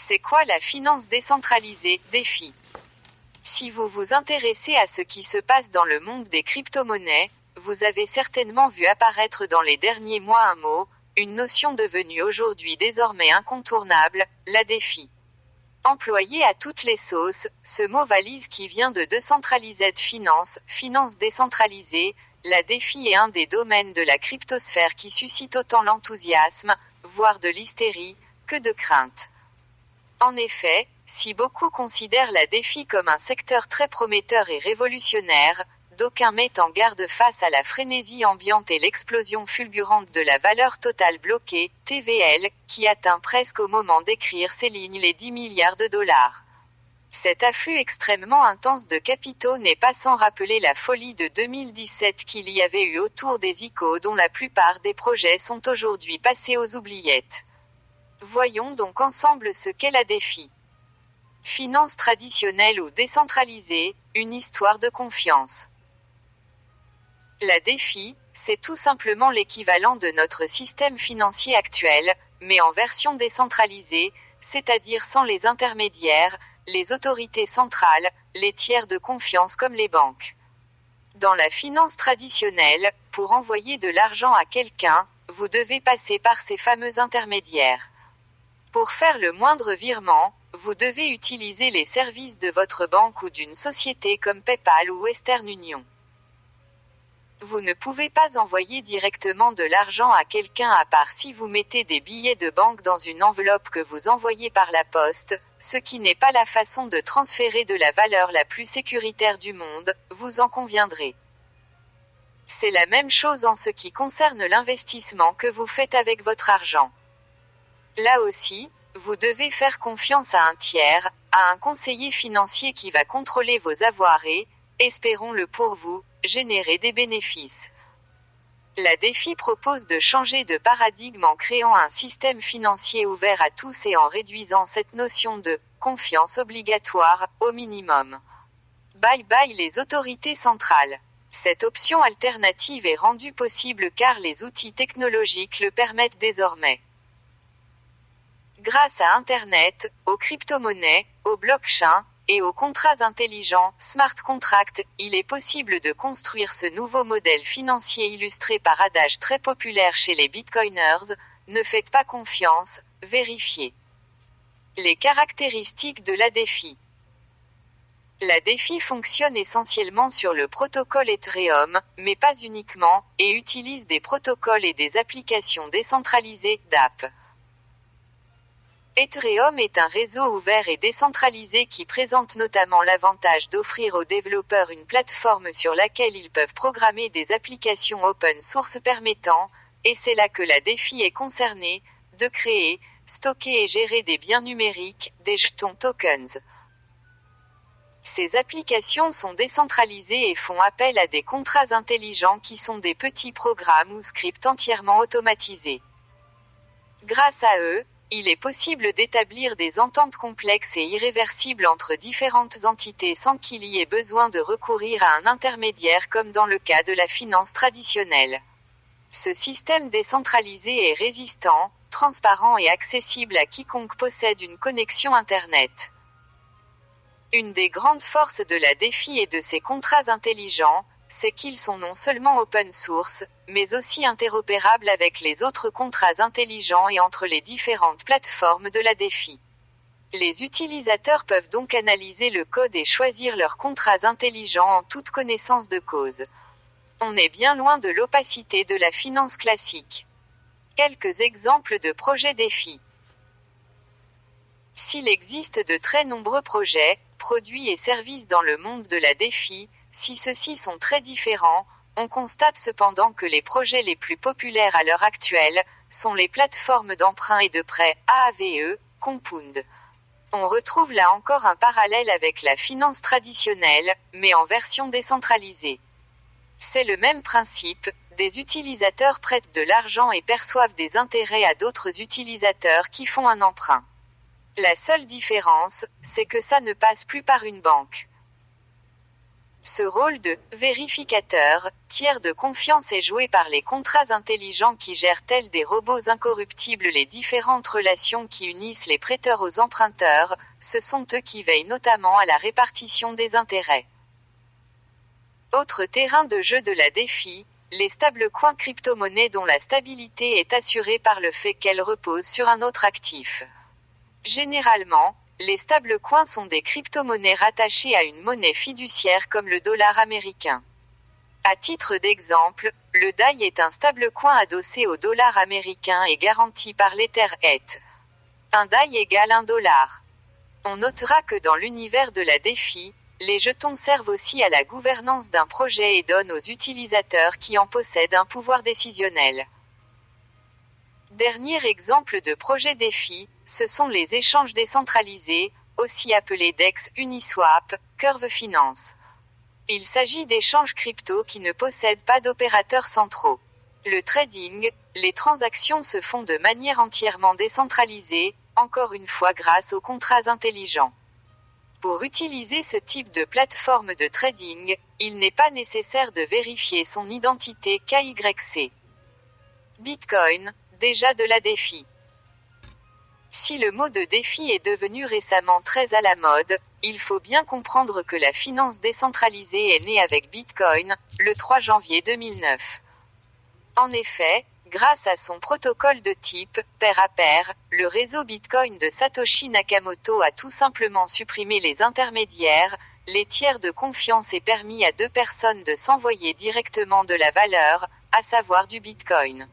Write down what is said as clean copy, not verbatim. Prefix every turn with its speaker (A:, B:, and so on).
A: C'est quoi la finance décentralisée, DeFi? Si vous vous intéressez à ce qui se passe dans le monde des crypto-monnaies, vous avez certainement vu apparaître dans les derniers mois un mot, une notion devenue aujourd'hui désormais incontournable, la DeFi. Employé à toutes les sauces, ce mot valise qui vient de Decentralized Finance, finance décentralisée, la DeFi est un des domaines de la cryptosphère qui suscite autant l'enthousiasme, voire de l'hystérie, que de crainte. En effet, si beaucoup considèrent la DeFi comme un secteur très prometteur et révolutionnaire, d'aucuns mettent en garde face à la frénésie ambiante et l'explosion fulgurante de la valeur totale bloquée, TVL, qui atteint presque au moment d'écrire ces lignes les 10 milliards de dollars. Cet afflux extrêmement intense de capitaux n'est pas sans rappeler la folie de 2017 qu'il y avait eu autour des ICO dont la plupart des projets sont aujourd'hui passés aux oubliettes. Voyons donc ensemble ce qu'est la DeFi. Finance traditionnelle ou décentralisée, une histoire de confiance. La DeFi, c'est tout simplement l'équivalent de notre système financier actuel, mais en version décentralisée, c'est-à-dire sans les intermédiaires, les autorités centrales, les tiers de confiance comme les banques. Dans la finance traditionnelle, pour envoyer de l'argent à quelqu'un, vous devez passer par ces fameux intermédiaires. Pour faire le moindre virement, vous devez utiliser les services de votre banque ou d'une société comme PayPal ou Western Union. Vous ne pouvez pas envoyer directement de l'argent à quelqu'un à part si vous mettez des billets de banque dans une enveloppe que vous envoyez par la poste, ce qui n'est pas la façon de transférer de la valeur la plus sécuritaire du monde, vous en conviendrez. C'est la même chose en ce qui concerne l'investissement que vous faites avec votre argent. Là aussi, vous devez faire confiance à un tiers, à un conseiller financier qui va contrôler vos avoirs et, espérons-le pour vous, générer des bénéfices. La DeFi propose de changer de paradigme en créant un système financier ouvert à tous et en réduisant cette notion de confiance obligatoire au minimum. Bye bye les autorités centrales. Cette option alternative est rendue possible car les outils technologiques le permettent désormais. Grâce à Internet, aux crypto-monnaies, aux blockchains, et aux contrats intelligents, smart contracts, il est possible de construire ce nouveau modèle financier illustré par adage très populaire chez les bitcoiners, ne faites pas confiance, vérifiez. Les caractéristiques de la DeFi. La DeFi fonctionne essentiellement sur le protocole Ethereum, mais pas uniquement, et utilise des protocoles et des applications décentralisées, DApp. Ethereum est un réseau ouvert et décentralisé qui présente notamment l'avantage d'offrir aux développeurs une plateforme sur laquelle ils peuvent programmer des applications open source permettant, et c'est là que la DeFi est concernée, de créer, stocker et gérer des biens numériques, des jetons tokens. Ces applications sont décentralisées et font appel à des contrats intelligents qui sont des petits programmes ou scripts entièrement automatisés. Grâce à eux, il est possible d'établir des ententes complexes et irréversibles entre différentes entités sans qu'il y ait besoin de recourir à un intermédiaire comme dans le cas de la finance traditionnelle. Ce système décentralisé est résistant, transparent et accessible à quiconque possède une connexion Internet. Une des grandes forces de la DeFi et de ses contrats intelligents, c'est qu'ils sont non seulement open source, mais aussi interopérables avec les autres contrats intelligents et entre les différentes plateformes de la DeFi. Les utilisateurs peuvent donc analyser le code et choisir leurs contrats intelligents en toute connaissance de cause. On est bien loin de l'opacité de la finance classique. Quelques exemples de projets DeFi. S'il existe de très nombreux projets, produits et services dans le monde de la DeFi, si ceux-ci sont très différents, on constate cependant que les projets les plus populaires à l'heure actuelle sont les plateformes d'emprunt et de prêt AAVE, Compound. On retrouve là encore un parallèle avec la finance traditionnelle, mais en version décentralisée. C'est le même principe, des utilisateurs prêtent de l'argent et perçoivent des intérêts à d'autres utilisateurs qui font un emprunt. La seule différence, c'est que ça ne passe plus par une banque. Ce rôle de vérificateur, tiers de confiance est joué par les contrats intelligents qui gèrent tels des robots incorruptibles les différentes relations qui unissent les prêteurs aux emprunteurs, ce sont eux qui veillent notamment à la répartition des intérêts. Autre terrain de jeu de la DeFi, les stablecoins crypto-monnaies dont la stabilité est assurée par le fait qu'elles reposent sur un autre actif. Généralement, les stablecoins sont des crypto-monnaies rattachées à une monnaie fiduciaire comme le dollar américain. À titre d'exemple, le DAI est un stablecoin adossé au dollar américain et garanti par l'Ether ETH. Un DAI égale $1. On notera que dans l'univers de la DeFi, les jetons servent aussi à la gouvernance d'un projet et donnent aux utilisateurs qui en possèdent un pouvoir décisionnel. Dernier exemple de projet DeFi, ce sont les échanges décentralisés, aussi appelés DEX, Uniswap, Curve Finance. Il s'agit d'échanges crypto qui ne possèdent pas d'opérateurs centraux. Le trading, les transactions se font de manière entièrement décentralisée, encore une fois grâce aux contrats intelligents. Pour utiliser ce type de plateforme de trading, il n'est pas nécessaire de vérifier son identité KYC. Bitcoin, déjà de la DeFi. Si le mot de défi est devenu récemment très à la mode, il faut bien comprendre que la finance décentralisée est née avec Bitcoin, le 3 janvier 2009. En effet, grâce à son protocole de type pair à pair, le réseau Bitcoin de Satoshi Nakamoto a tout simplement supprimé les intermédiaires, les tiers de confiance et permis à deux personnes de s'envoyer directement de la valeur, à savoir du Bitcoin.